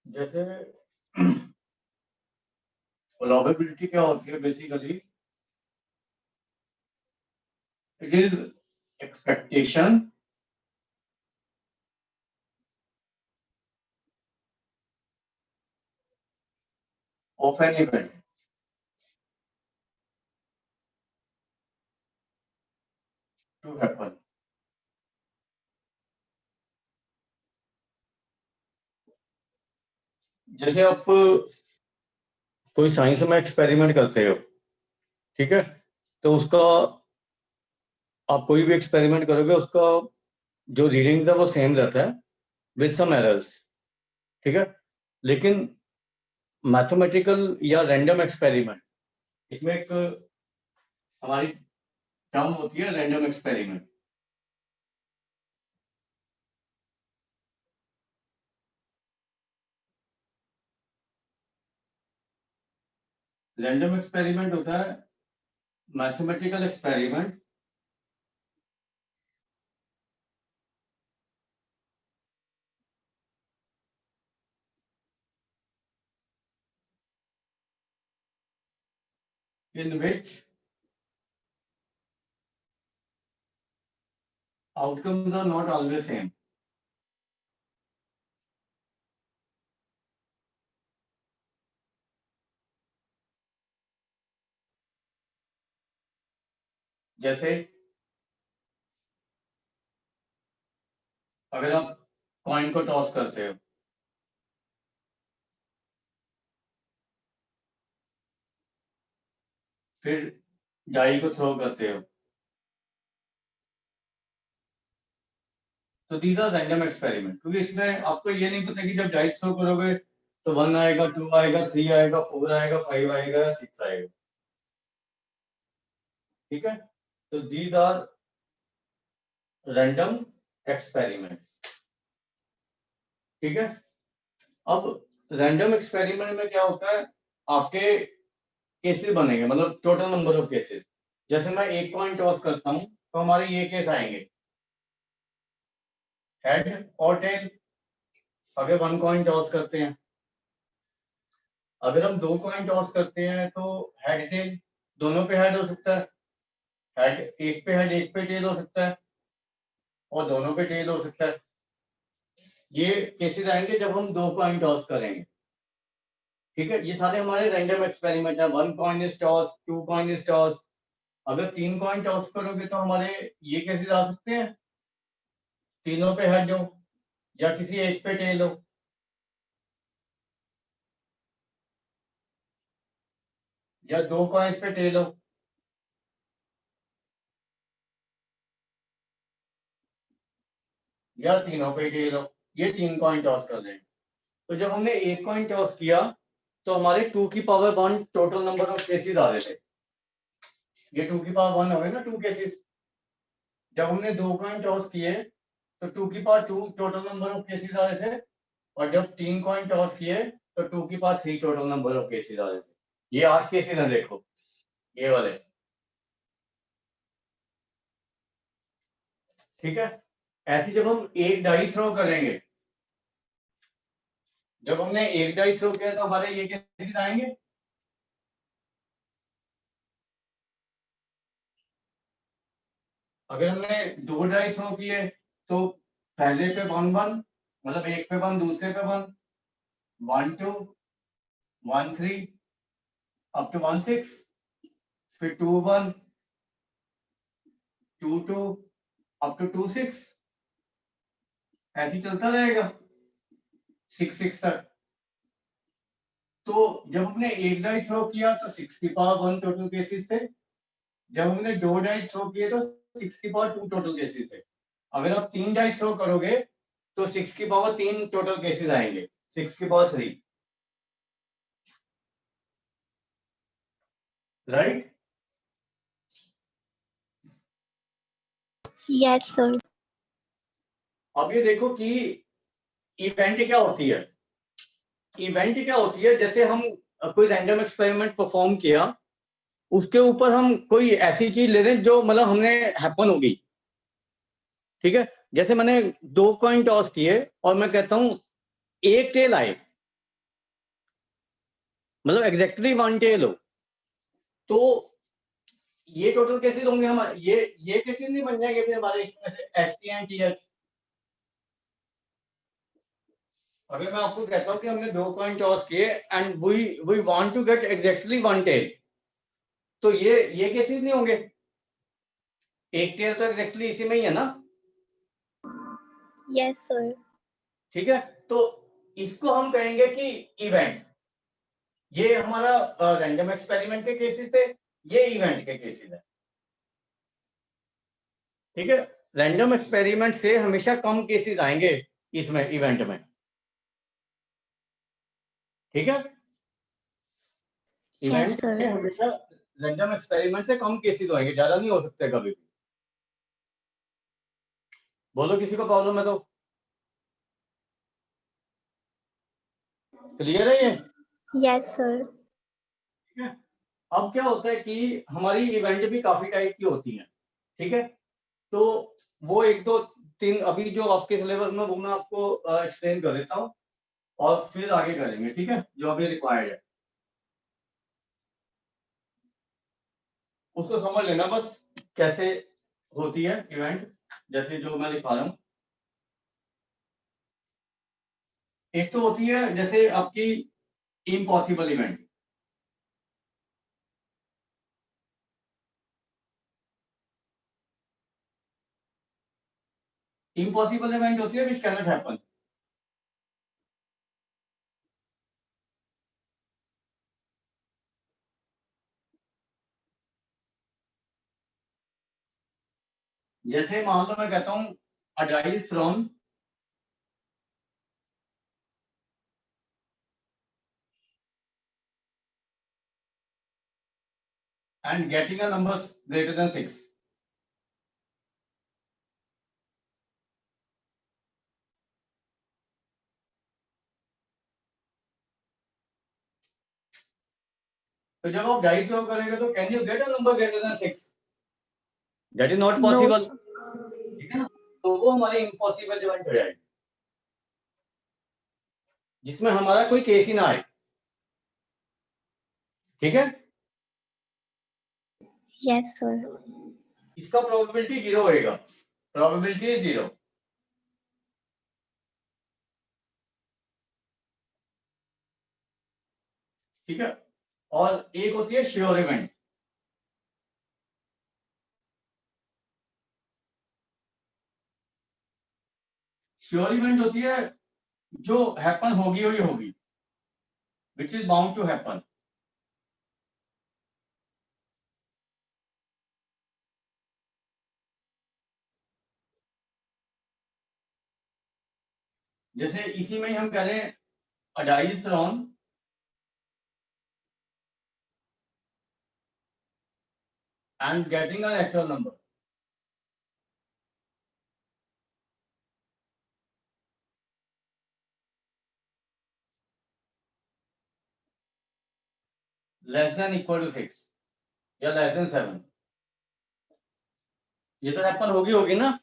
जैसे प्रोबेबिलिटी क्या होती है basically, it is expectation of an event to happen. जैसे आप कोई साइंस में एक्सपेरिमेंट करते हो, ठीक है, तो उसका आप कोई भी एक्सपेरिमेंट करोगे, उसका जो रीडिंग है वो सेम रहता है विद सम एरर्स, ठीक है। लेकिन मैथमेटिकल या रैंडम एक्सपेरिमेंट, इसमें एक हमारी टर्म होती है रैंडम एक्सपेरिमेंट। रैंडम एक्सपेरिमेंट होता है mathematical experiment in which outcomes are not always same. जैसे अगर आप कॉइन को टॉस करते हो, फिर डाई को थ्रो करते हो, तो दीज आर रैंडम एक्सपेरिमेंट, क्योंकि इसमें आपको ये नहीं पता कि जब डाई थ्रो करोगे तो 1 आएगा, 2 आएगा, 3 आएगा, 4 आएगा, 5 आएगा या 6 आएगा, ठीक है। तो दीज आर रैंडम एक्सपेरिमेंट, ठीक है। अब रैंडम एक्सपेरिमेंट में क्या होता है, आपके केसेस बनेंगे, मतलब टोटल नंबर ऑफ केसेस। जैसे मैं एक कॉइन टॉस करता हूं तो हमारे ये केस आएंगे, हेड और टेल। अगर 1 कॉइन टॉस करते हैं, अगर हम 2 कॉइन टॉस करते हैं तो हेड टेल दोनों पे हेड हो सकता है, हेड एक पे हेड एक पे टेल हो सकता है, और दोनों पे टेल हो सकता है। ये केसेस आएंगे जब हम 2 कॉइन टॉस करेंगे, ठीक है। ये सारे हमारे रैंडम एक्सपेरिमेंट है। 1 coin is toss, 2 coin is toss. अगर 3 कॉइन टॉस करोगे तो हमारे ये केसेस आ सकते हैं, तीनों पे हेड हो या किसी एक पे टेल हो, या 2 कॉइन्स पे टेल हो, या तीनों पे टेल हो। ये 3 कॉइन टॉस कर रहे हैं। तो जब हमने एक कॉइन टॉस किया तो हमारे 2 की power 1 total number of cases आ रहे थे। ये 2 की पावर 1 हो गए ना 2 केसेस। जब हमने 2 कॉइन टॉस किए तो 2 की power 2 total number of cases आ रहे थे, और जब 3 कॉइन टॉस किए तो 2 की power 3 total number of cases आ रहे थे। ये 8 केसेस है, देखो ये वाले, ठीक है। ऐसे जब हम एक डाई थ्रो करेंगे, जब हमने एक डाई थ्रो किया तो हमारे ये केसेस आएंगे। अगर हमने 2 डाई थ्रो किए तो पहले पे 1 1, मतलब एक पे 1, दूसरे पे 1, 1 2, 1 3 अप टू 1 6, फिर 2 1, 2 2 अप टू 2 6, ऐसे ही चलता रहेगा 6 6 तक। तो जब हमने एक डाई थ्रो किया तो 6 की पावर 1 टोटल केसेस थे। जब हमने 2 डाई थ्रो किए तो 6 की पावर 2 टोटल केसेस थे। अगर आप 3 डाई थ्रो करोगे तो 6 की पावर 3 टोटल केसेस आएंगे, 6 की पावर 3, राइट। Yes sir. अब ये देखो कि इवेंट क्या होती है। इवेंट क्या होती है, जैसे हम कोई रैंडम एक्सपेरिमेंट परफॉर्म किया, उसके ऊपर हम कोई ऐसी चीज ले रहे हैं जो मतलब हमने हैपन होगी, ठीक है। जैसे मैंने 2 कॉइन टॉस किए और मैं कहता हूं एक टेल आए, मतलब एग्जैक्टली वन टेल हो, तो ये टोटल केसेस होंगे हमारे, ये केसेस नहीं बन जाएंगे फिर हमारे S T and T H. अगर मैं आपको कहता हूँ कि हमने 2 कॉइन टॉस किए and we want to get exactly one tail, तो ये केसेस नहीं होंगे। एक टेल तो एग्जैक्टली इसी में ही है ना। Yes sir. ठीक है, तो इसको हम कहेंगे कि इवेंट। ये हमारा रैंडम एक्सपेरिमेंट के केसेस थे, ये इवेंट के केसेस है। ठीक है, रैंडम एक्सपेरिमेंट से हमेशा कम केसेस आएंगे इसमें, इवेंट में। ठीक है, इवेंट में हमेशा रैंडम एक्सपेरिमेंट से कम केसेस आएंगे, ज्यादा नहीं हो सकते कभी भी। बोलो किसी को प्रॉब्लम है तो। क्लियर है ये? Yes sir. ठीक है, अब क्या होता है कि हमारी इवेंट भी काफी टाइप की होती हैं। ठीक है, तो वो 1 2 3 अभी जो आपके सिलेबस में वो मैं आपको एक्सप्लेन कर देता हूँ और फिर आगे करेंगे। ठीक है, जो अभी रिक्वायर्ड है उसको समझ लेना बस, कैसे होती है इवेंट, जैसे जो मैं लिखा रहा हूँ। एक तो होती है जैसे आपकी इम्पॉसिबल इवेंट। इम्पॉसिबल इवेंट होती है विच कैन नॉट हैपन। जैसे मान लो मैं कहता हूँ a die is thrown and getting a number greater than 6। तो जब आप डाई थ्रो करेंगे तो can you get a number greater then 6? That is not possible. ठीक है ना, तो वो हमारी इम्पॉसिबल इवेंट हो जाएगी जिसमें हमारा कोई केस ही ना आए। ठीक है, यस सर। इसका प्रोबेबिलिटी 0 होएगा, प्रोबेबिलिटी इज 0। ठीक है, और एक होती है श्योर इवेंट। श्योर इवेंट होती है जो हैपन होगी ही होगी, which is bound to happen. जैसे इसी में ही हम कह रहे हैं a die is thrown and getting an actual number। Less than equal to 6 या लेस देन 7। ये तो हैपन होगी होगी ना।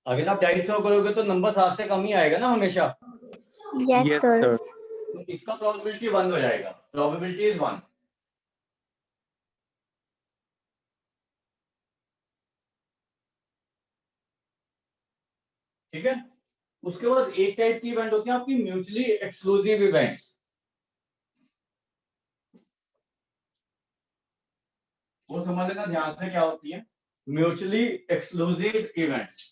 अगर आप डाई थ्रो करोगे तो नंबर 7 से कम ही आएगा ना हमेशा। Yes sir. तो इसका प्रोबेबिलिटी 1 हो जाएगा, प्रोबेबिलिटी इज 1। ठीक है, उसके बाद एक टाइप की इवेंट होती है आपकी म्यूचुअली एक्सक्लूसिव इवेंट्स। वो समझ लेना ध्यान से क्या होती है mutually exclusive events.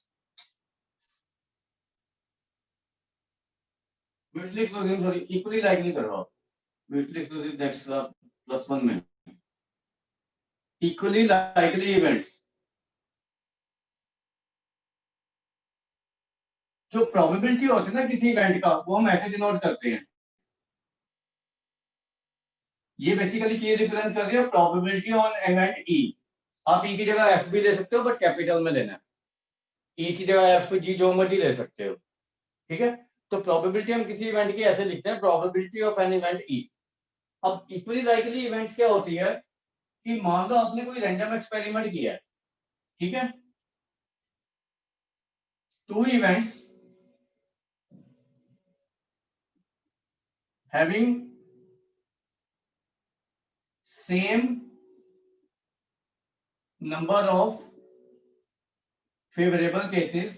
Mutually exclusive, sorry equally likely करो आप। म्यूचुअली एक्सक्लूसिव नेक्स्ट क्लास +1 में इक्वली लाइकली इवेंट्स। जो प्रोबेबिलिटी होती है ना किसी इवेंट का, वो हम ऐसे डिनोट करते हैं। ये बेसिकली चीज रिप्रेजेंट कर रही है प्रोबेबिलिटी ऑन इवेंट ई। आप ई की जगह एफ भी ले सकते हो बट कैपिटल में लेना है। ई की जगह एफ जी जो मर्जी ले सकते हो। ठीक है, तो प्रोबेबिलिटी हम किसी इवेंट की ऐसे लिखते हैं, probability of an event E. अब इक्वली लाइकली इवेंट्स क्या होती है कि मान लो आपने कोई रैंडम एक्सपेरिमेंट किया है। ठीक है, 2 events having same number of favorable cases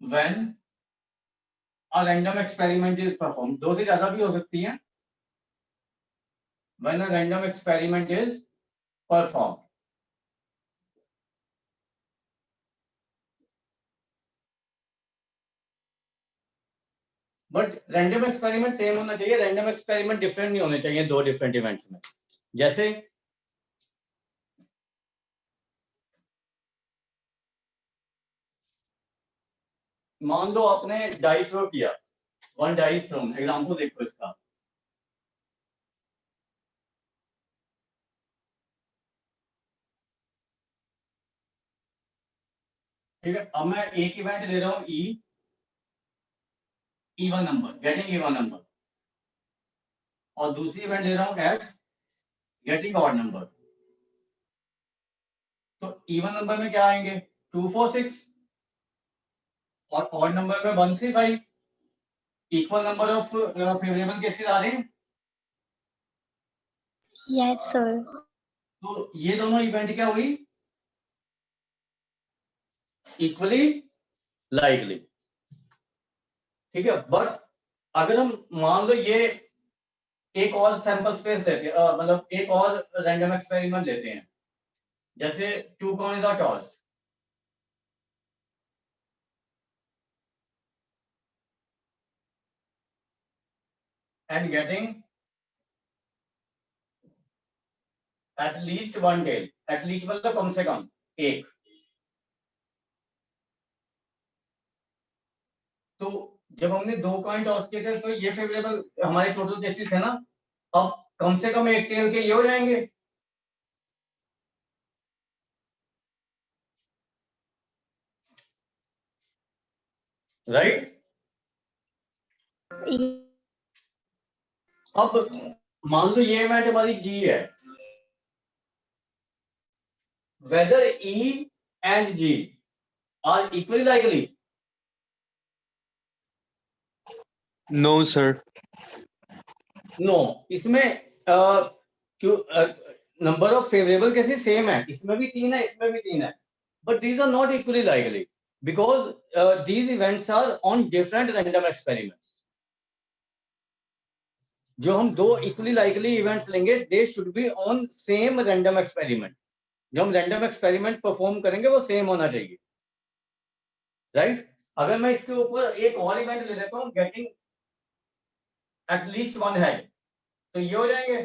when a random experiment is performed. दो से ज्यादा भी हो सकती हैं. When a random experiment is performed. But random experiment same होना चाहिए. रैंडम एक्सपेरिमेंट डिफरेंट नहीं होने चाहिए दो डिफरेंट इवेंट्स में. जैसे मान लो आपने डाइस थ्रो किया, वन डाइस थ्रो. एग्जांपल देखो इसका. ठीक है, अब मैं एक इवेंट ले रहा हूं even number, getting even number, और दूसरी इवेंट ले रहा हूं एफ, गेटिंग ऑड नंबर. तो इवन नंबर में क्या आएंगे? 2 4 6, और ऑड नंबर में 1 3 5. Equal number of favourable cases आ रहे हैं. Yes, sir. तो ये दोनों इवेंट क्या हुई? Equally likely. ठीक है, बट अगर हम मान लो ये एक और सैंपल स्पेस लेते हैं, मतलब एक और रैंडम एक्सपेरिमेंट लेते हैं, जैसे 2 coins are tossed. And getting at least one tail. At least मतलब कम से कम एक. तो जब हमने 2 कॉइन टॉस किए थे तो ये फेवरेबल हमारे टोटल केसेस है ना. अब कम से कम एक टेल के ये हो जाएंगे. राइट. Ye- अब मान लो ये इवेंट हमारी जी है. whether E and G are equally likely. No, sir. No. इसमें क्यों number of favourable cases same है. इसमें भी 3 है, इसमें भी 3 है, but these are not equally likely because these events are on different random experiments. जो हम दो इक्वली लाइकली इवेंट्स लेंगे they should be on same random experiment. जो हम रैंडम एक्सपेरिमेंट परफॉर्म करेंगे वो सेम होना चाहिए. राइट. अगर मैं इसके ऊपर एक और इवेंट ले लेता हूँ, getting at least one head, तो ये हो जाएंगे.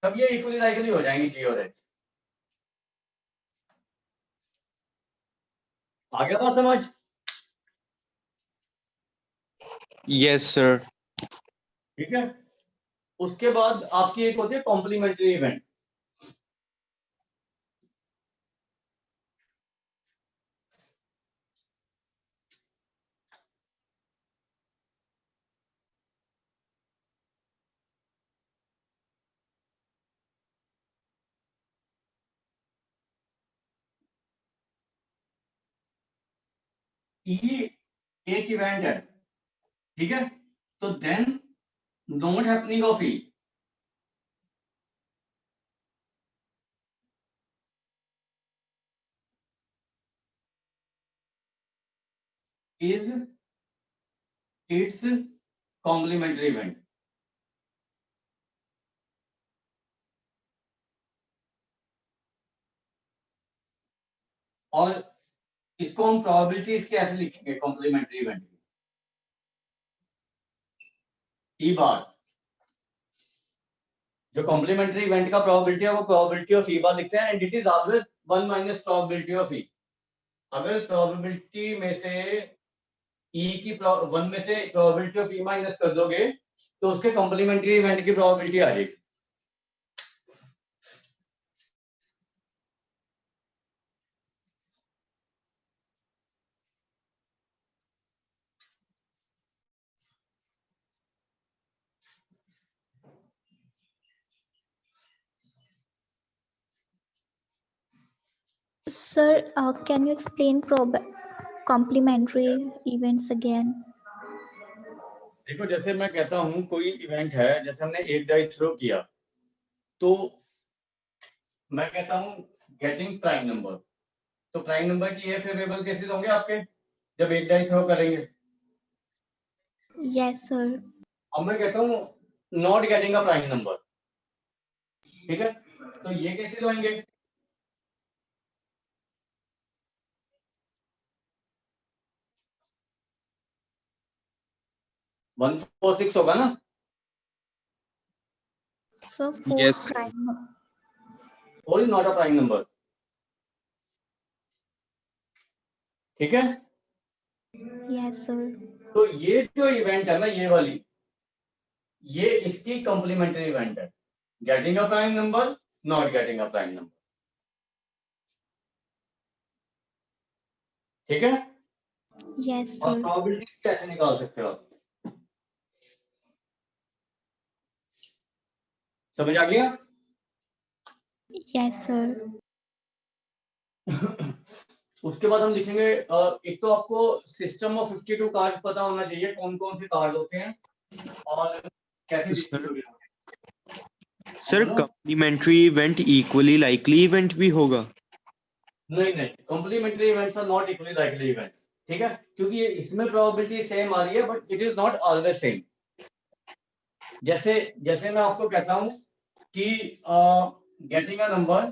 तब ये इक्वली लाइकली हो जाएंगी जी और एच. आगे बात समझ? Yes, sir. ठीक है. उसके बाद आपकी एक होती है कॉम्प्लीमेंट्री इवेंट. ई एक इवेंट है. ठीक है. तो then not happening of E is its complementary event. और इसको हम प्रोबेबिलिटीज कैसे लिखेंगे कॉम्प्लीमेंट्री इवेंट की? ई बार. जो कॉम्प्लीमेंट्री इवेंट का प्रोबेबिलिटी है वो प्रोबेबिलिटी ऑफ ई बार लिखते हैं, and it is always 1 minus probability of E. अगर प्रोबेबिलिटी में से ई की 1 में से प्रोबेबिलिटी ऑफ ई माइनस कर दोगे तो उसके कॉम्प्लीमेंट्री इवेंट की प्रोबेबिलिटी आ जाएगी. Sir, can you explain complementary events again? देखो, जैसे मैं कहता हूँ कोई इवेंट है, जैसे हमने एक डाई थ्रो किया, तो मैं कहता हूँ गेटिंग प्राइम नंबर, तो प्राइम नंबर की ये फेवरेबल केसेस होंगे आपके जब एक डाई थ्रो करेंगे। Yes, sir. अब मैं कहता हूँ not getting a prime number, ठीक है, तो ये केसेस होंगे। वन 4 6 होगा ना? So 4 Yes, sir. prime. और नॉट अ प्राइम नंबर, ठीक है। Yes, sir. तो ये जो इवेंट है ना, ये वाली, ये इसकी कॉम्प्लीमेंट्री इवेंट है, getting a prime number, not getting a prime number, ठीक है। Yes, और sir. प्रोबेबिलिटी कैसे निकाल सकते हो आप? समझ आ गया? Yes, sir. उसके बाद हम लिखेंगे एक तो आपको सिस्टम ऑफ 52 कार्ड्स पता होना चाहिए, कौन कौन से कार्ड होते हैं और कैसे डिस्ट्रीब्यूट होते हैं। सर बोलो। Complementary event equally likely event भी होगा? नहीं नहीं, complementary events are not equally likely events, ठीक है, क्योंकि ये इसमें प्रोबेबिलिटी सेम आ रही है but it is not always same. जैसे जैसे मैं आपको कहता हूं कि getting a number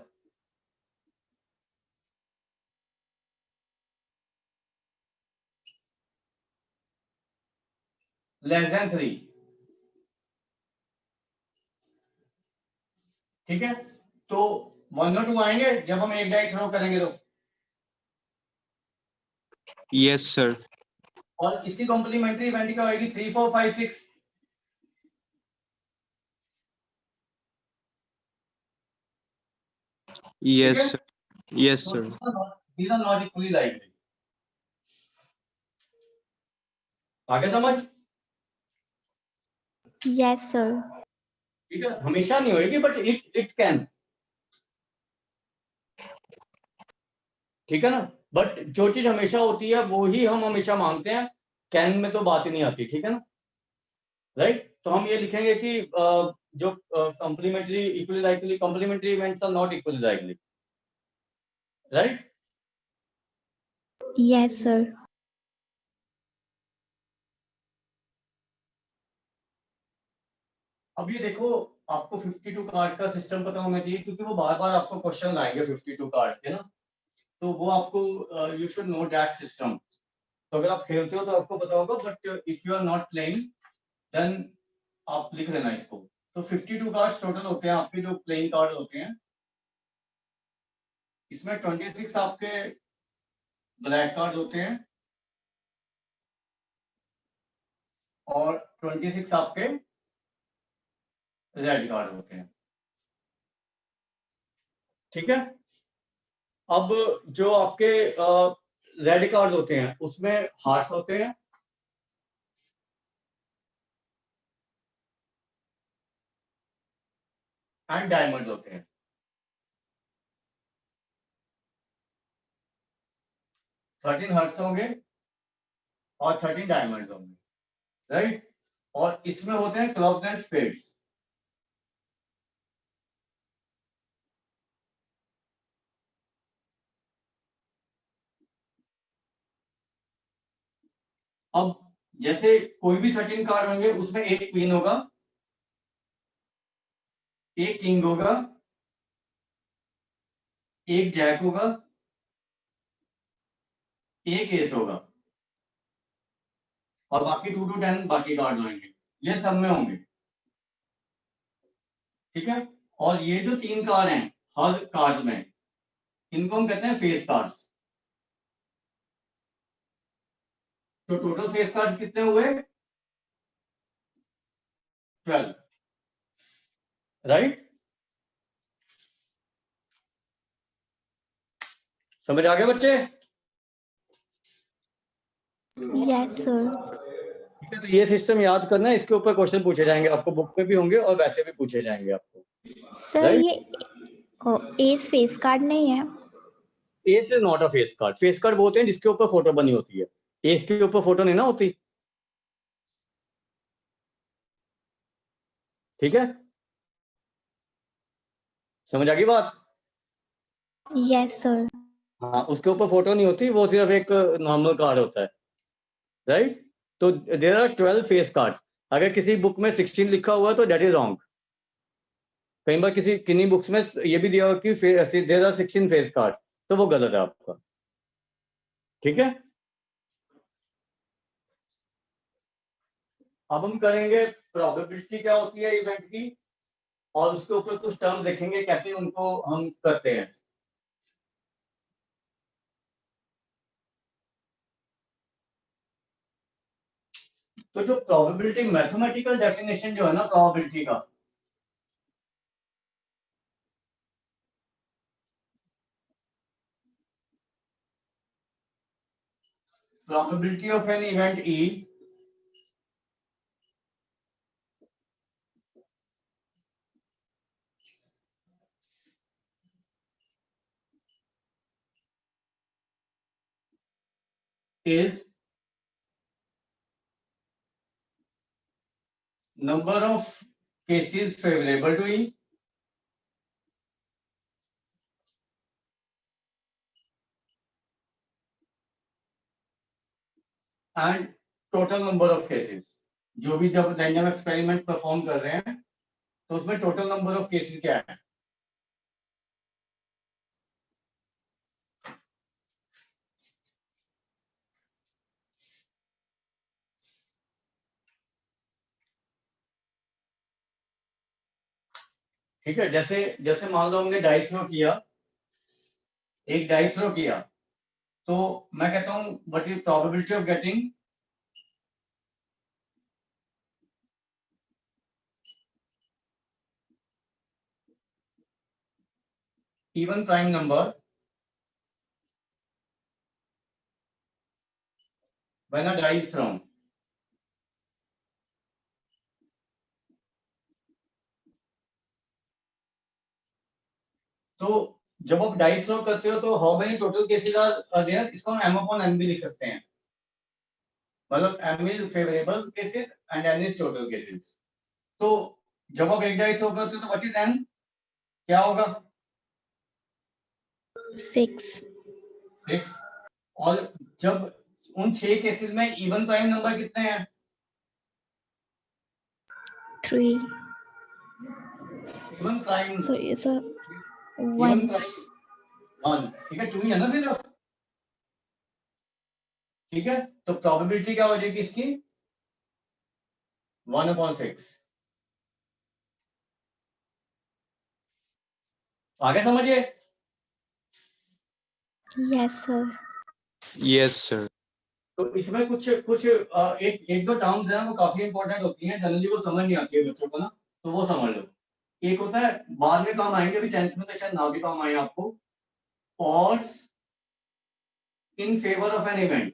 less than 3, ठीक है, तो 1 और 2 आएंगे जब हम एक डाई थ्रो करेंगे तो, यस सर। और इसकी कॉम्प्लीमेंट्री इवेंट क्या होगी? 3 4 5 6, यस सर, यस तो sir. these are not equally likely। आगे समझ? Yes, sir. ठीक है, हमेशा नहीं होगी बट इट कैन, ठीक है ना, बट जो चीज हमेशा होती है वो ही हम हमेशा मांगते हैं, कैन में तो बात ही नहीं आती, ठीक है ना, राइट। तो हम ये लिखेंगे कि जो complementary equally likely, complementary events are not equally likely, right. Yes, sir. अब ये देखो, आपको 52 कार्ड का सिस्टम पता होना चाहिए क्योंकि वो बार बार आपको क्वेश्चन आएंगे 52 कार्ड के ना, तो वो आपको you should know that system. तो अगर आप खेलते हो तो आपको पता होगा, but if you are not playing then आप लिख लेना इसको। तो 52 कार्ड्स टोटल होते हैं आपके जो प्लेइंग कार्ड होते हैं, इसमें 26 आपके ब्लैक कार्ड होते हैं और 26 आपके रेड कार्ड होते हैं, ठीक है। अब जो आपके रेड कार्ड होते हैं उसमें हार्ट्स होते हैं एंड डायमंड होते हैं, 13 हार्ट्स होंगे और 13 डायमंड होंगे, राइट। और इसमें होते हैं क्लब्स एंड स्पेड्स। अब जैसे कोई भी 13 कार्ड होंगे उसमें एक क्वीन होगा, एक किंग होगा, एक जैक होगा, एक एस होगा, और बाकी 2 to 10 बाकी कार्ड होंगे, ये सब में होंगे, ठीक है। और ये जो 3 कार्ड हैं हर कार्ड में, इनको हम कहते हैं फेस कार्ड्स। तो टोटल फेस कार्ड्स कितने हुए? 12, राइट। समझ आ गया बच्चे? Yes, sir. ठीक है, तो ये सिस्टम याद करना है, इसके ऊपर क्वेश्चन पूछे जाएंगे आपको, बुक में भी होंगे और वैसे भी पूछे जाएंगे आपको, Sir, राइट। ये एस फेस कार्ड नहीं है। S is not a face card. Face card वो होते हैं जिसके ऊपर फोटो बनी होती है, एस के ऊपर फोटो नहीं ना होती। ठीक है, समझ आ गई बात? Yes, sir. हाँ, उसके ऊपर फोटो नहीं होती, वो सिर्फ एक नॉर्मल कार्ड होता है, राइट? तो देयर आर 12 फेस कार्ड्स। अगर किसी बुक में 16 लिखा हुआ है तो दैट इज रॉन्ग। कई बार किसी किन्हीं बुक्स में ये भी दिया हुआ कि देयर आर 16 फेस कार्ड, तो वो गलत है आपका। ठीक है, अब हम करेंगे प्रोबेबिलिटी क्या होती है इवेंट की, और उसके ऊपर कुछ टर्म देखेंगे कैसे उनको हम करते हैं। तो जो प्रोबेबिलिटी मैथमेटिकल डेफिनेशन जो है ना प्रोबेबिलिटी का, probability of an event E is number of cases favorable to E and total number of cases। जो भी जब रैंडम एक्सपेरिमेंट परफॉर्म कर रहे हैं तो उसमें टोटल नंबर ऑफ केसेस क्या है। ठीक है, जैसे जैसे मान लो हमने डाई थ्रो किया, एक डाई थ्रो किया, तो मैं कहता हूं what is probability of getting even prime number when a die is thrown। तो जब आप डाई थ्रो करते हो तो how many total cases are there, इसको हम m upon n भी लिख सकते हैं। मतलब m is favourable cases and n is total cases. तो जब आप एक डाई थ्रो करते हो तो व्हाट इज n, क्या होगा? 6. 6। और जब उन 6 केसेस में इवन प्राइम नंबर कितने हैं? 3. Even prime, Sorry, sir. Even 1. Prime 1। ठीक है, 2 ही है ना सिर्फ। ठीक है, तो प्रोबेबिलिटी क्या हो जाएगी इसकी? 1/6। आगे समझिए। Yes, sir. Yes, sir. तो इसमें कुछ कुछ एक दो टर्म्स हैं वो काफी इंपॉर्टेंट होती हैं, जनरली वो समझ नहीं आती है बच्चों को ना, तो वो समझ लो। एक होता है, बाद में काम आएंगे, अभी 10th में तो शायद ना भी काम आए आपको, odds in favour of an event.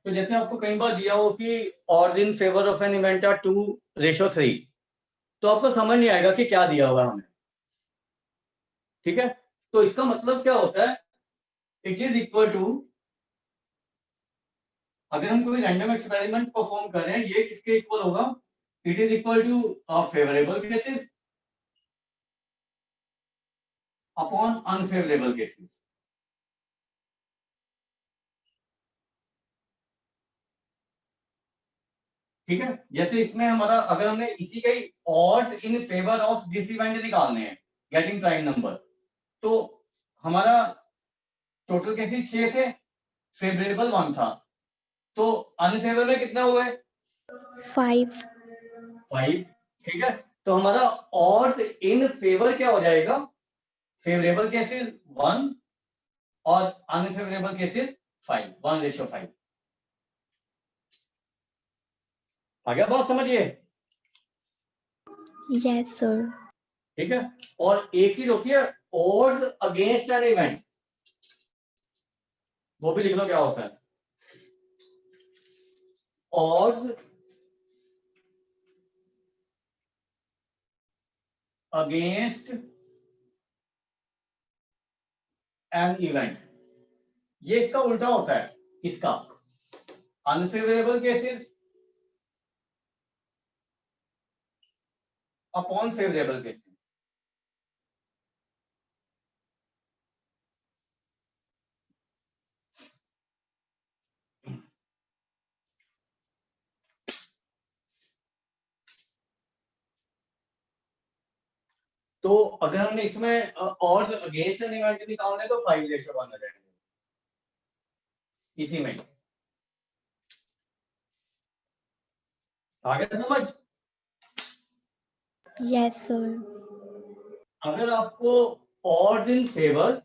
तो जैसे आपको कई बार दिया हो कि odds in favour of an event are 2:3, तो आपको समझ नहीं आएगा कि क्या दिया हुआ हमें। ठीक है, तो इसका मतलब क्या होता है, इट इज इक्वल टू, अगर हम कोई रैंडम एक्सपेरिमेंट परफॉर्म कर रहे हैं, ये किसके इक्वल होगा? It is equal to favourable cases upon unfavourable cases. ठीक है, जैसे इसमें हमारा, अगर हमने इसी का ही odds in favour of this event निकालने हैं, गेटिंग प्राइम नंबर, तो हमारा टोटल केसेस 6 थे, फेवरेबल 1 था, तो अनफेवरेबल कितना हुए? 5. 5। ठीक है, तो हमारा odds इन फेवर क्या हो जाएगा? फेवरेबल केसेस 1 और अनफेवरेबल केसेस 5, 1:5। आ गया बात, समझिए। Yes, sir. ठीक है, और एक चीज होती है odds अगेंस्ट एन इवेंट, वो भी लिख लो क्या होता है। odds अगेंस्ट एन इवेंट, ये इसका उल्टा होता है, इसका unfavourable cases upon favourable cases. तो अगर हमने इसमें और अगेंस्ट एन इवेंट निकालने तो 5:1 हो जाएंगे इसी में। आगे समझ? Yes, sir. अगर आपको ऑड इन फेवर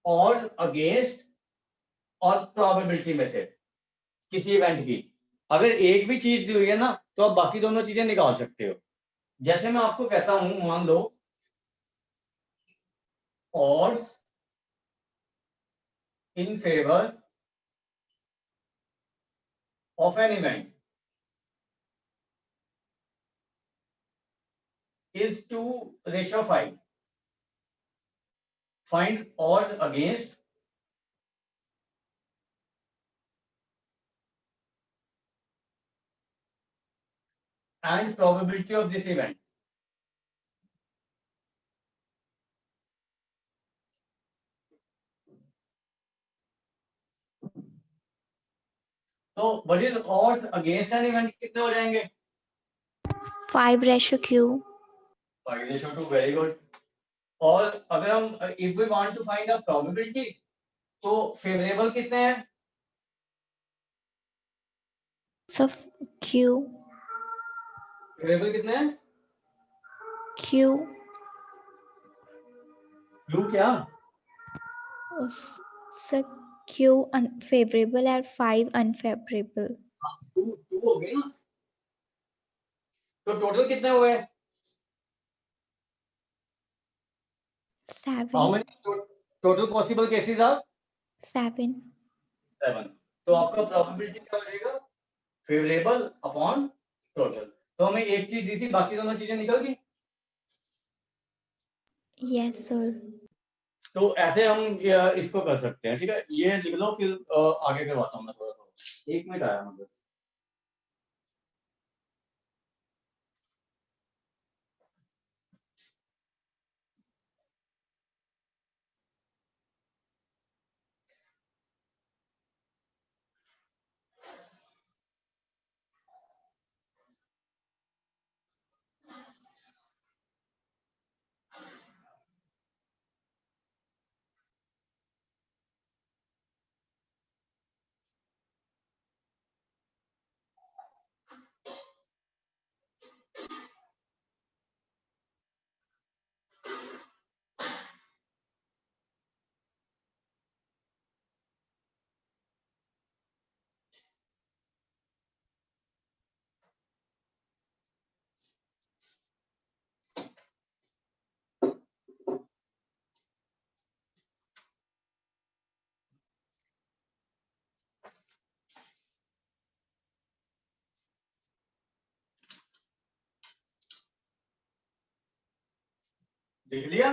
और अगेंस्ट और प्रोबेबिलिटी में से किसी इवेंट की अगर एक भी चीज दी हुई है ना, तो आप बाकी दोनों चीजें निकाल सकते हो। जैसे मैं आपको कहता हूं, मान लो odds in favor of an event is 2:5. Find odds against and probability of this event. तो what is odds against an event कितने हो जाएंगे? 5:Q. 5:2, very good. और अगर हम if we want to find a probability तो favorable कितने हैं? So Q. Favorable कितने हैं? Q. Q क्या? So Q unfavorable and 5 unfavorable. 2 हो गए ना, तो टोटल कितने हुए? 7. How many total possible cases are? 7. 7. तो आपका प्रोबेबिलिटी क्या हो जाएगा? Favourable upon total. तो हमें एक चीज दी थी, बाकी दोनों चीजें निकल गई। Yes, sir. तो ऐसे हम इसको कर सकते हैं, ठीक है? ये लिख लो, फिर आगे करवाता हूँ मैं थोड़ा थोड़ा। 1 मिनट आया मतलब। देख लिया?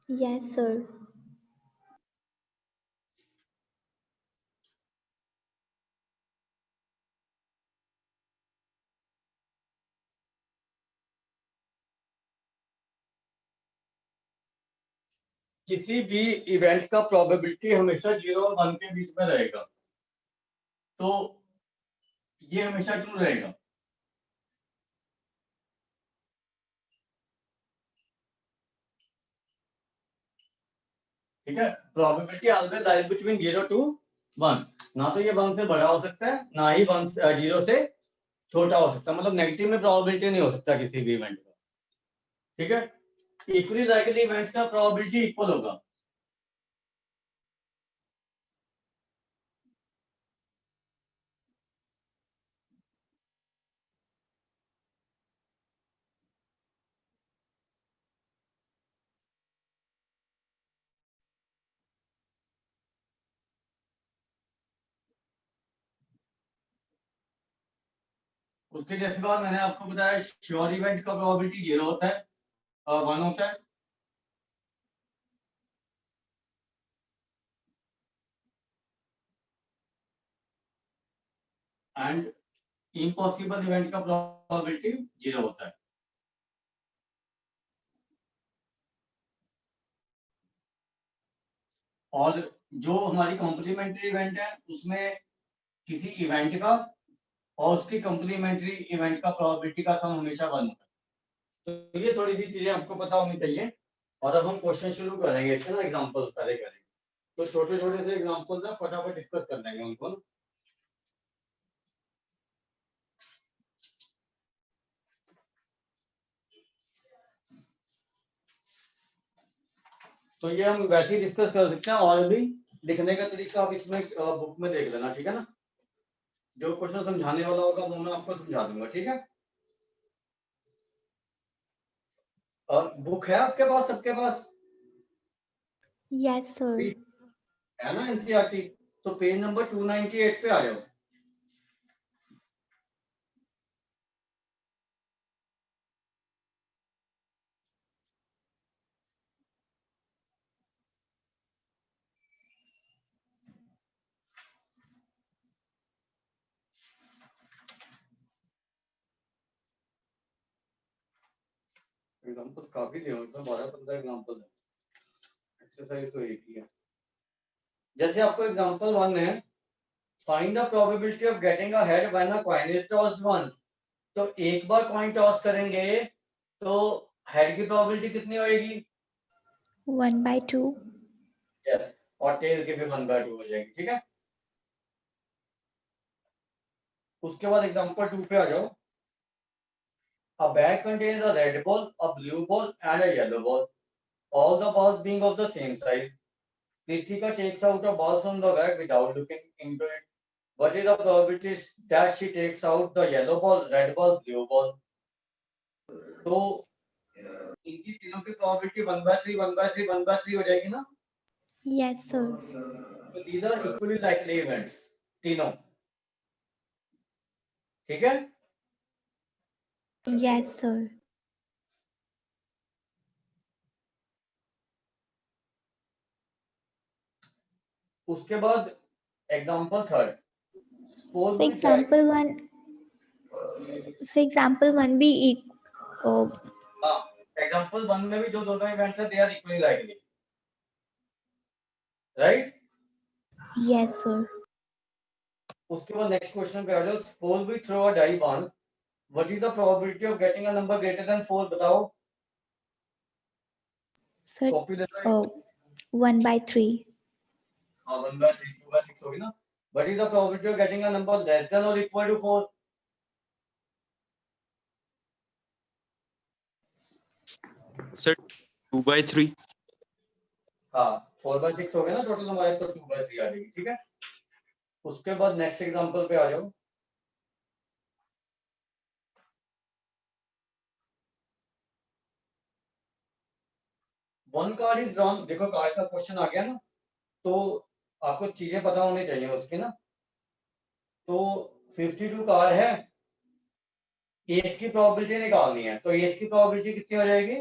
Yes, sir. किसी भी इवेंट का प्रोबेबिलिटी हमेशा 0 और 1 के बीच में रहेगा, तो ये हमेशा ट्रू रहेगा। ठीक है? Probability always lies between 0 to 1। ना तो ये 1 से बड़ा हो सकता है, ना ही 0 से छोटा हो सकता है। मतलब नेगेटिव में प्रोबेबिलिटी नहीं हो सकता किसी भी इवेंट का। ठीक है? इक्वली लाइकली इवेंट्स का प्रोबेबिलिटी इक्वल होगा। उसके जैसे बाद मैंने आपको बताया श्योर इवेंट का प्रोबेबिलिटी 0 होता है, 1 होता है। एंड इम्पॉसिबल इवेंट का प्रोबेबिलिटी 0 होता है। और जो हमारी कॉम्प्लीमेंट्री इवेंट है उसमें किसी इवेंट का और उसकी कॉम्प्लीमेंट्री इवेंट का प्रोबेबिलिटी का सम हमेशा 1 होता है। तो ये थोड़ी सी चीजें आपको पता होनी चाहिए। और अब हम क्वेश्चन शुरू करेंगे, इसके ना एग्जांपल्स पहले करेंगे। तो छोटे छोटे से एग्जांपल्स ना फटाफट डिस्कस कर लेंगे उनको ना। तो ये हम वैसे ही डिस्कस कर सकते हैं, और भी लिखने का तरीका आप इसमें बुक में देख लेना, ठीक है ना। जो क्वेश्चन समझाने वाला होगा वो मैं आपको समझा दूंगा, ठीक है। और बुक है आपके पास, सबके पास Yes, sir. है ना एनसीईआरटी? तो पेज नंबर 298 पे आ जाओ। एग्जांपल काफी दिए हैं, इसमें 12-15 एग्जांपल है। एक्सरसाइज तो एक ही है। जैसे आपको एग्जांपल 1 है, find the probability of getting a head when a coin is tossed once. तो एक बार कॉइन टॉस करेंगे तो हेड की प्रोबेबिलिटी कितनी होएगी? 1/2. यस, और टेल की भी 1/2 हो जाएगी, ठीक है। उसके बाद एग्जांपल 2 पे आ जाओ। A bag contains a red ball, a blue ball and a yellow ball, all the balls being of the same size. Kritika takes out a ball from the bag without looking into it. What is the probability that she takes out the yellow ball, red ball, blue ball? तो इनकी तीनों की probability 1/3, 1/3, 1/3 हो जाएगी ना। Yes, sir. तो these are equally likely events, तीनों, ठीक है। Yes, sir. उसके बाद example 3, So suppose we drag, example one be हाँ, एग्जांपल 1 में भी जो दोनों इवेंट्स है they are equally likely, right. yes, sir. उसके बाद नेक्स्ट क्वेश्चन पे आ जाओ। Suppose we throw a die once, what is the probability of getting a number greater than 4? बताओ। Sir, कॉपी ले लो। 1/3. हाँ, 1/3, 2/6 होगी ना। What is the probability of getting a number less than और इक्वल टू 4? Sir, 2/3. हाँ, 4/6 हो गया ना टोटल हमारे, तो 2/3 आ जाएगी, ठीक है। उसके बाद नेक्स्ट एग्जांपल पे आ जाओ। वन कार्ड इज ड्रॉन, देखो कार्ड का क्वेश्चन आ गया ना, तो आपको चीजें पता होनी चाहिए उसकी ना। तो 52 कार्ड है, एस की प्रोबेबिलिटी निकालनी है, तो एस की प्रोबेबिलिटी कितनी हो जाएगी?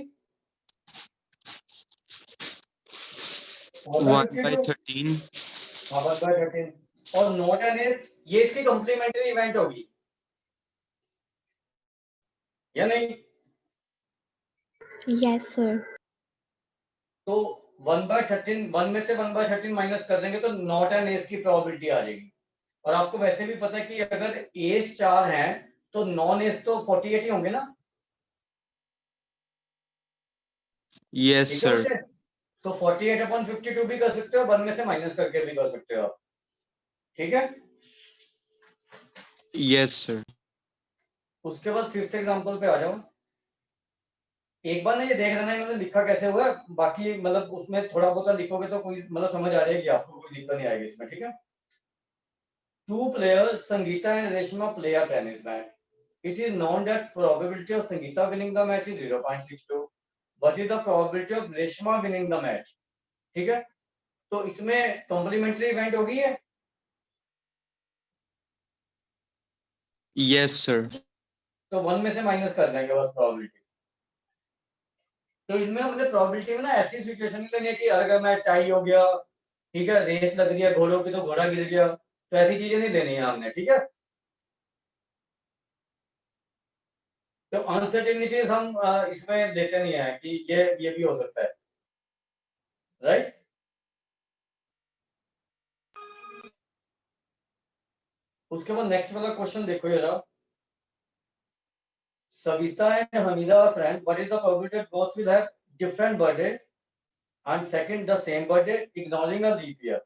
1/13. हाँ, 1/13। और नॉट एन एस, ये इसकी कॉम्प्लीमेंट्री इवेंट होगी या नहीं? Yes, sir. तो 1/13, 1 में से 1/13 माइनस कर देंगे तो नॉट एन एस की प्रोबेबिलिटी आ जाएगी। और आपको वैसे भी पता है कि अगर एस 4 है तो नॉन एस तो 48 ही होंगे ना, Yes, ठीक है sir. बच्चे। तो 48/52 भी कर सकते हो, 1 में से माइनस करके भी कर सकते हो आप, ठीक है। Yes, sir. उसके बाद फिफ्थ एग्जांपल पे आ जाओ। एक बार ना ये देख लेना इन्होंने लिखा कैसे हुआ है, बाकी मतलब उसमें थोड़ा बहुत लिखोगे तो कोई मतलब समझ आ जाएगी आपको, कोई दिक्कत नहीं आएगी इसमें, ठीक है। 2 players, Sangeeta and Reshma, play a tennis match. It is known that probability of Sangeeta winning the match is 0.62. What is the probability of Reshma winning the match? ठीक है। तो इसमें कॉम्प्लीमेंट्री इवेंट होगी है। Yes, sir. तो 1 में से minus कर देंगे बस प्रोबेबिलिटी। तो इनमें हमने प्रोबेबिलिटी में ना ऐसी सिचुएशन नहीं लेनी है कि अगर मैं टाई हो गया, ठीक है, रेस लग रही है घोड़ों की तो घोड़ा गिर गया, तो ऐसी चीजें नहीं लेनी है हमने, ठीक है। तो अनसर्टेनिटीज हम इसमें लेते नहीं है कि ये भी हो सकता है, राइट। उसके बाद नेक्स्ट वाला क्वेश्चन देखो जरा। Savita and Hamida are friends. What is the probability that both will have different birthday and second the same birthday, ignoring a leap year?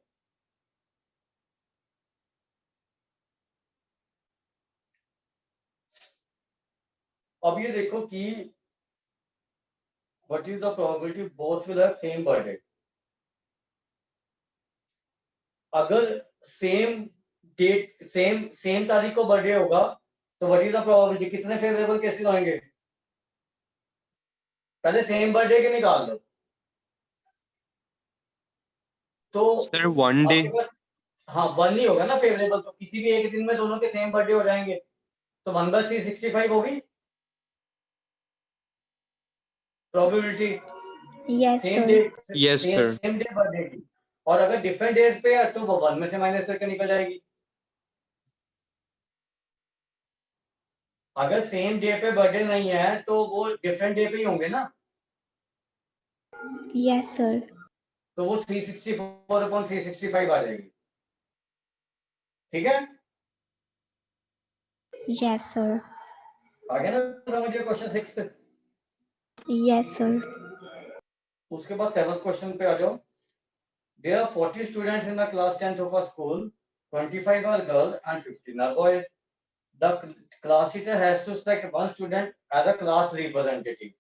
अब ये देखो कि what is the probability both will have same birthday? अगर same date same तारीख को birthday होगा तो what is the probability, कितने फेवरेबल केसेस होंगे? पहले सेम बर्थडे के निकाल लो। तो सर 1 डे। आपके पास हाँ 1 ही होगा ना फेवरेबल, तो किसी भी एक दिन में दोनों के सेम बर्थडे हो जाएंगे, तो 1/365 होगी probability Yes, same day, sir. Yes sir. Same day birthday की। और अगर डिफरेंट डेज पे है तो वो 1 में से माइनस करके निकल जाएगी। अगर सेम डे पे बर्थडे नहीं है तो वो डिफरेंट डे पे ही होंगे ना, Yes, sir. तो वो 364/365 आ जाएगी, ठीक है। Yes, sir. आ गया ना समझिए क्वेश्चन 6। Yes, sir. उसके बाद 7th क्वेश्चन पे आ जाओ। There are 40 students in the class 10th of a school, 25 are girls and 15 are boys. The class teacher has to select one student as a class representative.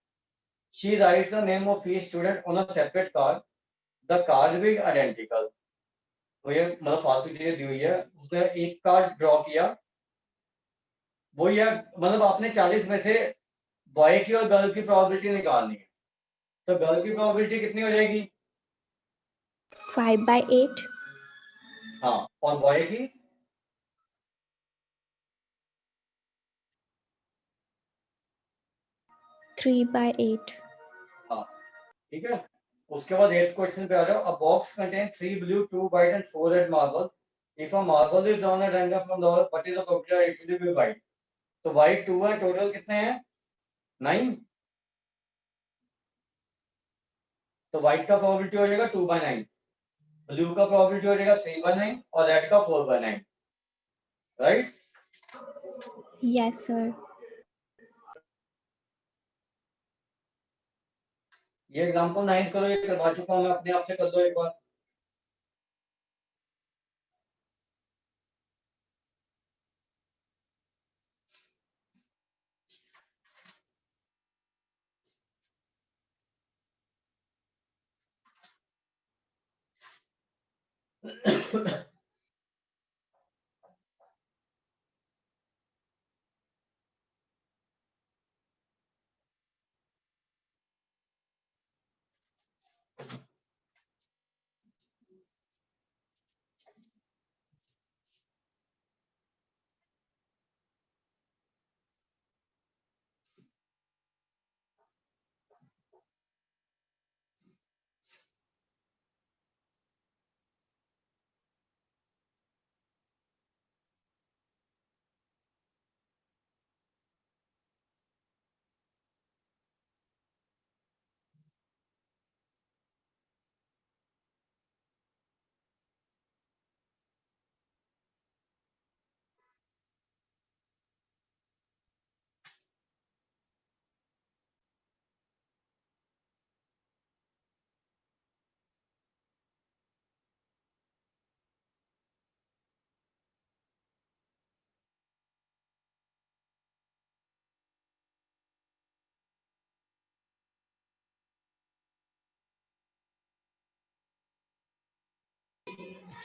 She writes the name of each student on a separate card. The card will be identical. तो ये मतलब फालतू चीजें दी हुई है, उसने एक card draw किया, वो ये मतलब आपने 40 में से बॉय की और गर्ल की प्रोबेबिलिटी निकालनी है। तो गर्ल की प्रोबेबिलिटी कितनी हो जाएगी? 5/8. हाँ, और बॉय की 3/8. हाँ, ठीक है। उसके बाद 8th क्वेश्चन पे आ जाओ। अ box contain 3 blue, 2 white and 4 red marble. If a marble is drawn at random from the wall, what is the probability it will be white? तो white 2 है, टोटल कितने हैं? 9। तो white का प्रोबेबिलिटी हो जाएगा 2/9, ब्लू का प्रोबेबिलिटी हो जाएगा 3/9 और रेड का 4/9, राइट। Yes, sir. ये एग्जांपल 9 करो, ये करवा चुका हूं मैं, अपने आप से कर दो एक बार।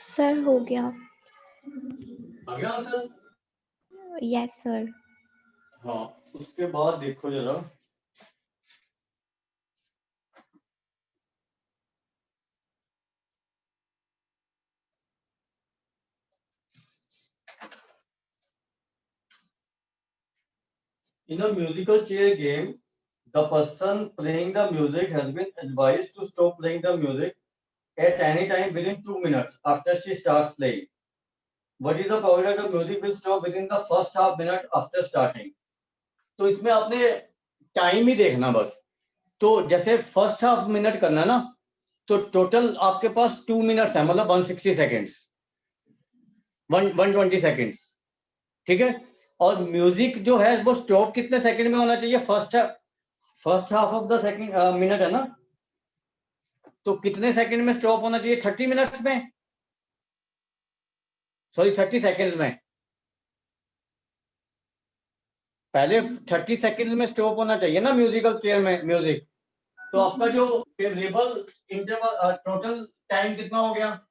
Sir, हो गया. आ गया आंसर? Yes, sir. हाँ, उसके बाद देखो जरा। In a musical chair game, the person playing the music has been advised to stop playing the music at any time within 2 minutes after she starts playing. What is the probability the music will stop within the first half minute after starting? तो इसमें आपने time ही देखना बस. तो जैसे first half minute करना ना, तो टोटल आपके पास 2 मिनट्स है, मतलब 160 सेकेंड्स, 120 सेकेंड्स. ठीक है. और म्यूजिक जो है वो स्टॉप कितने सेकंड में होना चाहिए? First half of the second minute है ना, तो कितने सेकंड में स्टॉप होना चाहिए? 30 मिनट्स में, सॉरी 30 सेकंड्स में. पहले 30 सेकंड में स्टॉप होना चाहिए ना म्यूजिकल चेयर में म्यूजिक. तो आपका जो फेवरेबल इंटरवल टोटल टाइम कितना हो गया?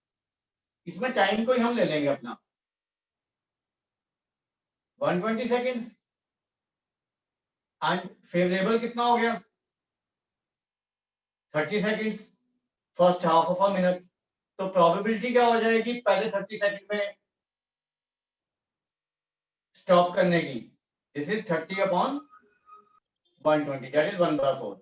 इसमें टाइम को ही हम ले लेंगे अपना 120 सेकंड्स. एंड फेवरेबल कितना हो गया? 30 seconds, first half of a minute. तो प्रोबेबिलिटी क्या हो जाएगी पहले 30 सेकंड में स्टॉप करने की? This is 30 upon 120, that is 1/4.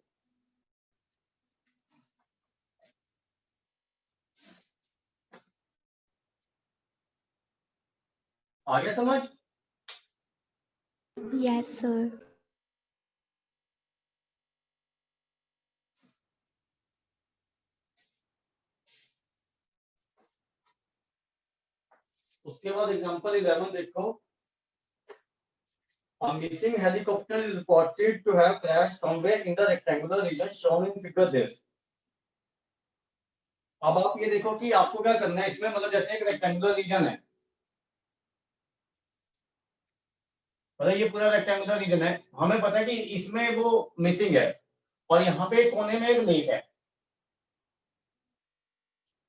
आ गया समझ? Yes, sir. उसके बाद एग्जांपल 11 देखो. A missing helicopter is reported to have crashed somewhere in the rectangular region shown in figure this. अब आप ये देखो कि आपको क्या करना है इसमें, मतलब जैसे एक रेक्टेंगुलर रीजन है, मतलब ये पूरा रेक्टेंगुलर रीजन है, हमें पता है कि इसमें वो मिसिंग है और यहाँ पे कोने में एक लेक है.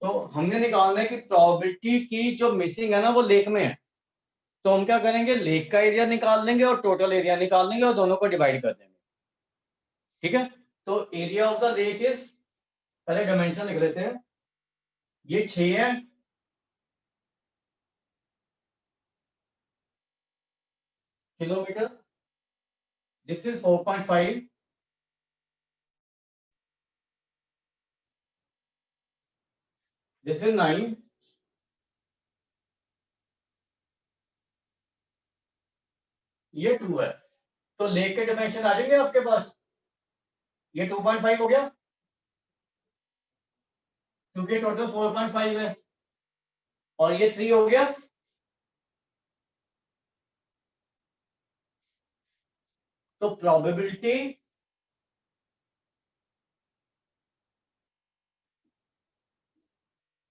तो हमने निकालना है कि प्रोबेबिलिटी की जो मिसिंग है ना वो लेक में है. तो हम क्या करेंगे, लेक का एरिया निकाल लेंगे और टोटल एरिया निकाल लेंगे और दोनों को डिवाइड कर देंगे. ठीक है. तो area of the lake is, पहले डायमेंशन लिख लेते हैं, ये 6 है, kilometre. This is 4.5. This is 9. ये 2 है. तो लेक के डायमेंशन आ जाएंगे आपके पास. ये 2.5 हो गया क्योंकि टोटल 4.5 है, और ये 3 हो गया. तो probability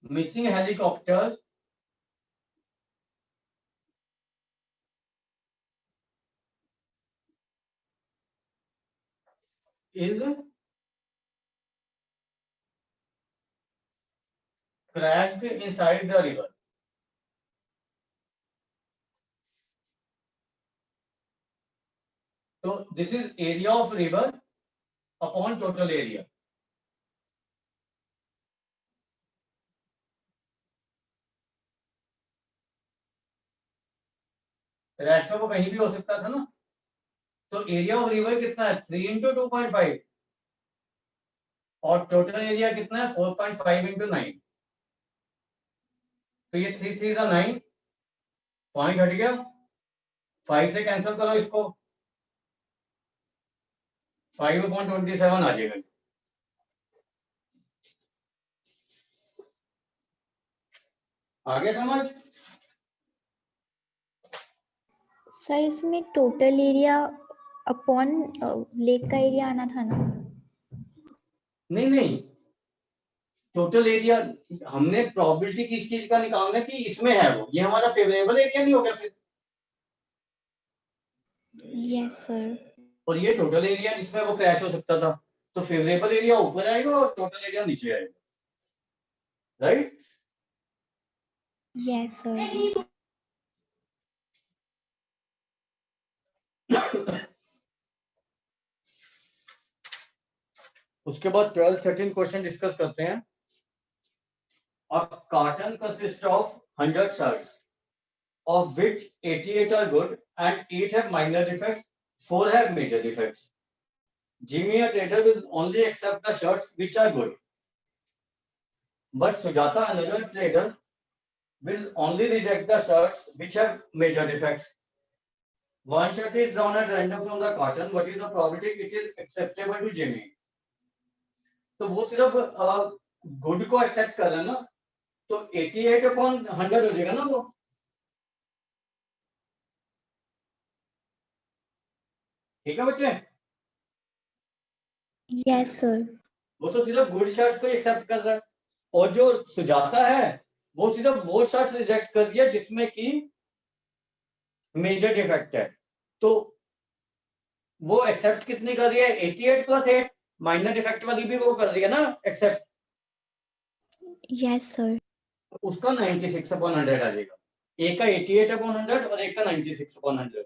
missing helicopter is crashed inside the river. So this is area of river upon total area. Rest को कहीं भी हो सकता था ना. तो एरिया ऑफ रिवर कितना है? 3 into 2.5 और टोटल एरिया कितना है? 4.5 into 9. तो ये 3 3 का 9 पॉइंट हट गया. 5 से कैंसिल करो इसको, 5.27 आ जाएगा. आगे समझ? सर इसमें टोटल एरिया अपॉन लेक का एरिया आना था ना? नहीं, टोटल एरिया हमने प्रोबेबिलिटी किस चीज का निकालना है कि इसमें है वो, ये हमारा फेवरेबल एरिया नहीं हो गया फिर? Yes sir. और ये टोटल एरिया जिसमें वो क्रैश हो सकता था. तो फेवरेबल एरिया ऊपर आएगा और टोटल एरिया नीचे आएगा. राइट? Yes sir. उसके बाद 12-13 क्वेश्चन डिस्कस करते हैं. A carton consists of 100 shirts, of which 88 are good and 8 have minor defects. 4 have major defects. Jimmy, a trader, will only accept the shirts which are good. But Sujata, another trader, will only reject the shirts which have major defects. One shirt is drawn at random from the carton. What is the probability it is acceptable to Jimmy? तो वो सिर्फ good को accept कर रहा है ना, तो 88/100 हो जाएगा ना वो. ठीक है बच्चे? Yes, sir. वो तो सिर्फ गुड शर्ट्स को एक्सेप्ट कर रहा है, और जो सुजाता है वो सिर्फ वो शर्ट्स रिजेक्ट कर दिया जिसमें कि मेजर डिफेक्ट है. तो वो एक्सेप्ट कितनी कर रही है? 88 + 8. माइनर डिफेक्ट वाली भी वो कर रही है ना एक्सेप्ट. Yes, sir. उसका 96/100 आ जाएगा. एक का 88/100 और एक का 96/100.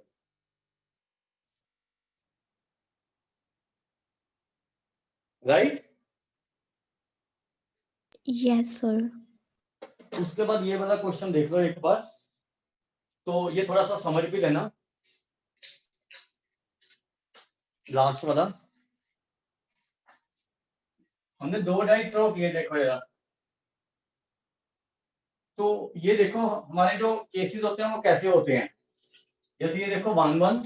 राइट? Yes, sir. उसके बाद ये वाला क्वेश्चन देख लो एक बार. तो ये थोड़ा सा समझ भी लेना, लास्ट वाला. हमने 2 डाई थ्रो किए, देखो यार. तो ये देखो हमारे जो केसेस होते हैं वो कैसे होते हैं. जैसे ये देखो 1 1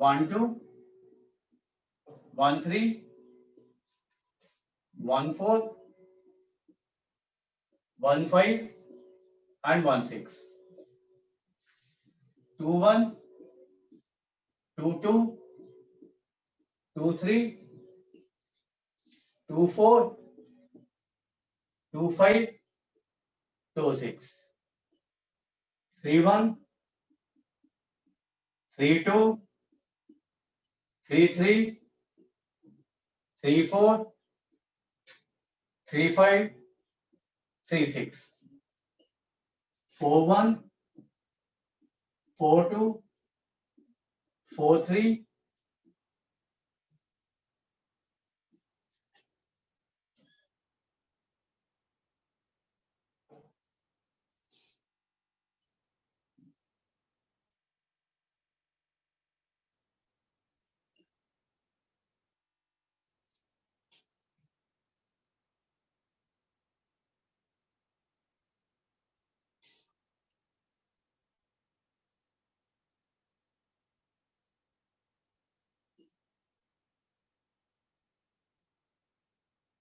1 2 1 3 1 4 1 5 and 1 6. 2 1 2 2 2 3 2 4 2 5 2 6. 3 1 3 2 3 3 3 4 3 5 3 6. 4 1 4 2 4 3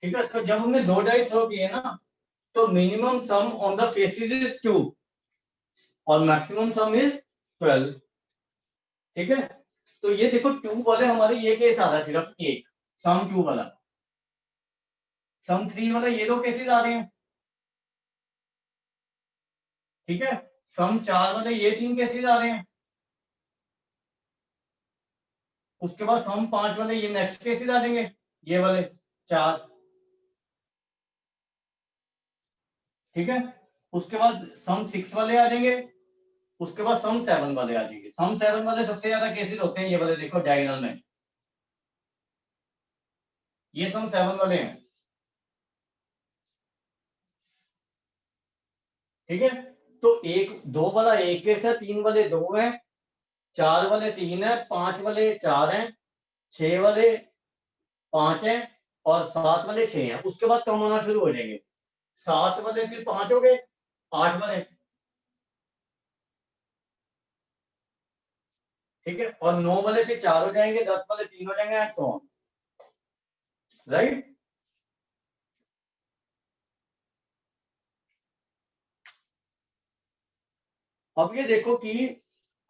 ठीक है. तो जब हमने 2 डाई थ्रो किए ना, तो minimum some on the faces is 2 और मैक्सिमम सम इज 12. ठीक है. तो ये देखो 2 वाले हमारे ये केस आ रहा है सिर्फ एक, सम 2 वाला. सम 3 वाला ये दो केसेस आ रहे हैं. ठीक है. सम 4 वाले ये 3 केसेस आ रहे हैं. उसके बाद सम 5 वाले ये नेक्स्ट केसेस आ जाएंगे, ये वाले 4. ठीक है. उसके बाद सम 6 वाले आ जाएंगे. उसके बाद सम 7 वाले आ जाएंगे. सम 7 वाले सबसे ज्यादा केसेस होते हैं ये वाले, देखो डायगोनल में ये सम 7 वाले हैं. ठीक है. तो 2 वाला एक केस है, 3 वाले 2 हैं, 4 वाले 3 है, 5 वाले 4 हैं, 6 वाले 5 हैं और 7 वाले 6 हैं. उसके बाद कम होना शुरू हो जाएंगे. 7 वाले फिर 5 हो गए, 8 वाले. ठीक है. और 9 वाले फिर 4 हो जाएंगे, 10 वाले 3 हो जाएंगे, एंड सो ऑन. राइट? अब ये देखो कि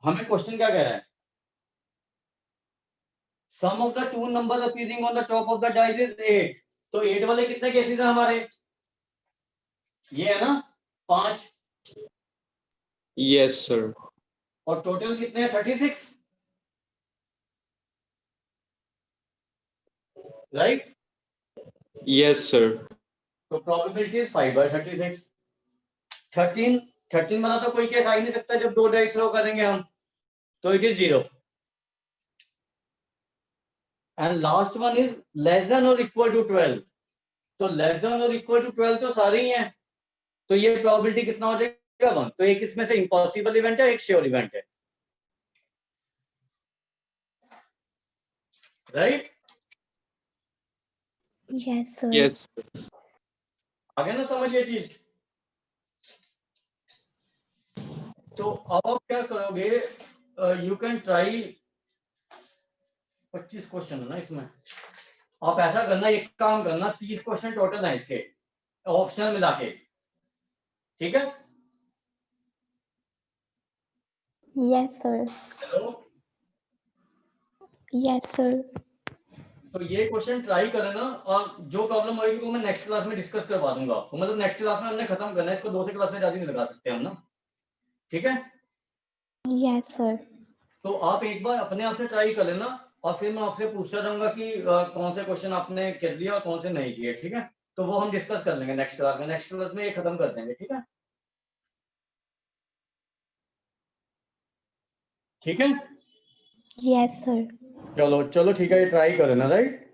हमें क्वेश्चन क्या कह रहा है. Sum of the 2 number appearing on the top of the dice is 8. तो 8 वाले कितने केसेस हैं हमारे? ये है ना 5. Yes, sir. और टोटल कितने हैं? 36. राइट? Yes, sir. तो प्रोबेबिलिटी इज 5/36. 13 वाला तो कोई केस आ ही नहीं सकता जब 2 डाई थ्रो करेंगे हम, तो it is 0. And last one is less than और इक्वल टू 12. तो लेस देन और इक्वल टू 12 तो सारे ही हैं, तो ये प्रोबेबिलिटी कितना हो जाएगा? वन, तो एक इसमें से इम्पॉसिबल इवेंट है, एक श्योर इवेंट है, राइट? Yes, sir. Yes. आगे ना समझ ये चीज। तो अब आप क्या करोगे, यू कैन ट्राई 25 क्वेश्चन है ना इसमें, आप ऐसा करना, एक काम करना, 30 क्वेश्चन टोटल है इसके ऑप्शनल मिला के, ठीक है? Yes, sir. Hello, Yes, sir. तो ये क्वेश्चन ट्राई करना, और जो प्रॉब्लम होगी वो मैं नेक्स्ट क्लास में डिस्कस करवा दूंगा, तो मतलब नेक्स्ट क्लास में हमने खत्म करना है इसको, 2 से क्लास में ज्यादा नहीं लगा सकते हम ना, ठीक है? Yes, sir. तो आप एक बार अपने आप से ट्राई कर लेना, और फिर मैं आपसे पूछता रहूंगा कि कौन से क्वेश्चन आपने कर लिया और कौन से नहीं किए, ठीक है? तो वो हम डिस्कस कर लेंगे नेक्स्ट क्लास में, नेक्स्ट क्लास में ये खत्म कर देंगे, ठीक है? ठीक है, Yes, sir. चलो चलो ठीक है, ये ट्राई कर लेना, राइट?